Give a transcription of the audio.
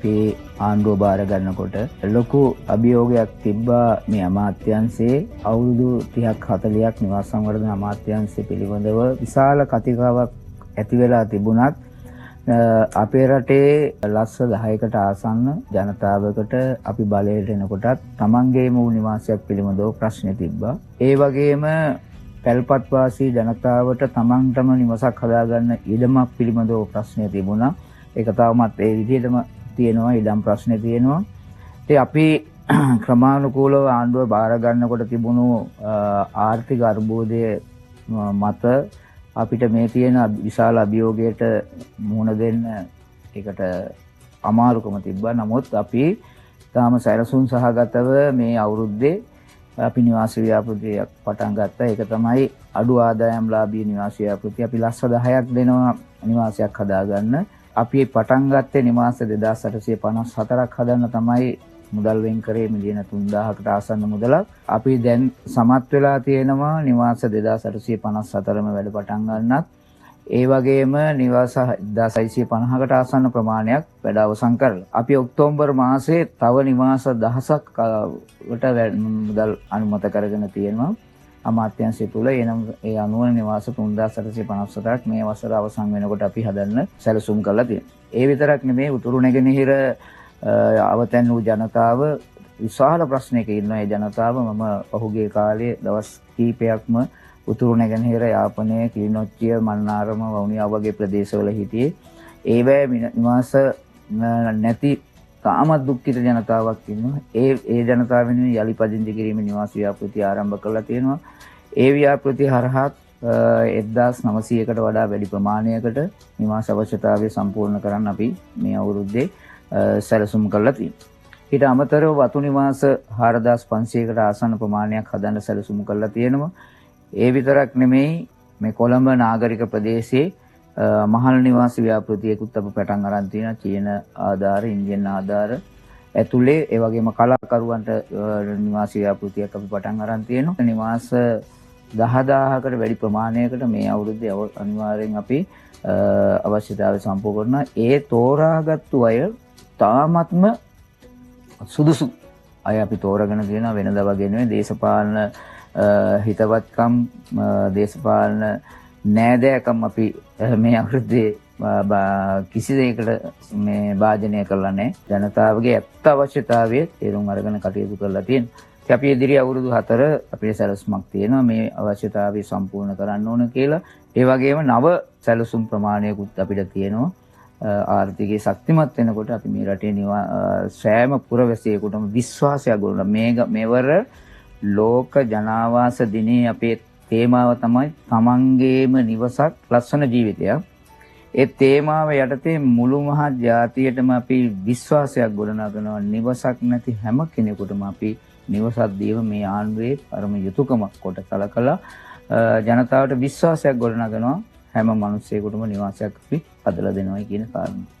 අපි ආණ්ඩුව බාර ගන්නකොට ලොකු අභියෝගයක් තිබ්බා මේ අමාත්‍යාංශයේ අවුරුදු 30ක් 40ක් නිවාස සංවර්ධන අමාත්‍යාංශය පිළිබඳව විශාල කතිකාවක් ඇති වෙලා තිබුණත් අපේ රටේ ලක්ෂ 10කට ආසන්න ජනතාවකට අපි බලයට එනකොටත් තමන්ගේම වූ නිවාසයක් පිළිබඳව ප්‍රශ්න තිබ්බා. ඒ වගේම පැල්පත් වාසී ජනතාවට තමන්ටම නිවසක් හදාගන්න ඉඩමක් පිළිබඳව ප්‍රශ්න තිබුණා. ඒක තවමත් ඒ විදිහටම තියෙනවා, ඉඩම් ප්‍රශ්නේ තියෙනවා. ඉතින් අපි ක්‍රමානුකූලව ආණ්ඩුව බාර ගන්නකොට තිබුණු ආර්ථික අර්බුදය මත අපිට මේ තියෙන විශාල අභියෝගයට මුහුණ දෙන්න ඒකට අමාරුකම තිබ්බා. නමුත් අපි තාම සැලසුම් සහගතව මේ අවුරුද්දේ අපි නිවාස ව්‍යාපෘතියක් පටන් ගත්තා. ඒක තමයි අඩු ආදායම්ලාභී නිවාස ව්‍යාපෘතිය. අපි ලක්ෂ 10ක් දෙනවා නිවාසයක් හදාගන්න. අපි පටන් ගත්තේ නිවාස 2854ක් හදන්න තමයි මුදල් වෙන් කරේ මිලියන 3000කට ආසන්න මුදලක්. අපි දැන් සමත් වෙලා තියෙනවා නිවාස 2854ම වැඩ පටන් ගන්නත්. ඒ වගේම නිවාස 1650කට ආසන්න ප්‍රමාණයක් වැඩ අවසන් කරලා. අපි ඔක්තෝබර් මාසයේ තව නිවාස 1000ක් මුදල් අනුමත කරගෙන තියෙනවා. අමාත්‍යාංශය තුල එනම් ඒ අනුව නිවාස 3857ක් මේ වසර අවසන් වෙනකොට අපි හදන්න සැලසුම් කරලා තියෙනවා. ඒ විතරක් නෙමෙයි උතුරු නැගෙනහිර අවතැන් වූ ජනතාව විශාල ප්‍රශ්නයක ඉන්නවා. ඒ ජනතාව මම පහුගිය කාලේ දවස් කීපයක්ම උතුරු නැගෙනහිර යාපනය, කිලිනොච්චිය, මන්නාරම, වවුනියාව වගේ ප්‍රදේශවල හිටියේ. ඒවැ නිවාස නැති තාමත් දුක්ඛිත ජනතාවක් ඉන්නවා. ඒ ජනතාව වෙනුවෙන් යලි පදිංචි කිරීමේ නිවාස ව්‍යාපෘති ආරම්භ කරලා තියෙනවා. ඒ ව්‍යාපෘති හරහා 1900කට වඩා වැඩි ප්‍රමාණයකට නිවාස අවශ්‍යතාවය සම්පූර්ණ කරන්න අපි මේ අවුරුද්දේ සැලසුම් කරලා තියෙනවා. ඊට අමතරව වතු නිවාස 4500කට ආසන්න ප්‍රමාණයක් හදන්න සැලසුම් කරලා තියෙනවා. ඒ විතරක් නෙමෙයි මේ කොළඹ නාගරික ප්‍රදේශයේ මහල් නිවාස ව්‍යාපෘතියකුත් අප පටන් අරන් තියෙනවා. චීන ආධාර, ඉන්දියන් ආධාර ඇතුලේ ඒ වගේම කලාකරුවන්ට නිවාස ව්‍යාපෘතියක් අපි පටන් අරන් තියෙනවා. නිවාස 10000කට වැඩි ප්‍රමාණයකට මේ අවුරුද්දේ අනිවාර්යෙන් අපි අවශ්‍යතාවය සම්පූර්ණ කරනවා. ඒ තෝරාගත්තු අය තාමත්ම සුදුසු අය අපි තෝරාගෙන තියෙනවා. වෙනදා වගේ නෙවෙයි. දේශපාලන හිතවත්කම්, දේශපාලන නෑදෑකම් අපි මේ අවුරුද්දේ කිසි දෙයකට මේ භාජනය කරලා නැහැ. ජනතාවගේ ඇත්ත අවශ්‍යතාවය තේරුම් අරගෙන කටයුතු කරලා තියෙනවා. ඉතින් අපි ඉදිරි අවුරුදු 4 අපේ සැලසුමක් තියෙනවා මේ අවශ්‍යතාවය සම්පූර්ණ කරන්න ඕන කියලා. ඒ වගේම නව සැලසුම් ප්‍රමාණයකුත් අපිට තියෙනවා. ආර්ථිකයේ ශක්තිමත් වෙනකොට අපි මේ රටේ සෑම පුරවැසියෙකුටම විශ්වාසයක් ගොඩනගා මේවර ලෝක ජනාවාස දිනේ අපේ තේමාව තමයි තමන්ගේම නිවසක් ලස්සන ජීවිතයක්. ඒ තේමාව යටතේ මුළු මහත් ජාතියටම අපි විශ්වාසයක් ගොඩනගනවා. නිවසක් නැති හැම කෙනෙකුටම අපි නිවසක් දීම මේ ආණ්ඩුවේ පරම යුතුයකමක් කොට සලකලා ජනතාවට විශ්වාසයක් ගොඩනගනවා. හැම මිනිසෙකුටම නිවාසයක් අපි හදලා දෙනවා කියන කාරණා.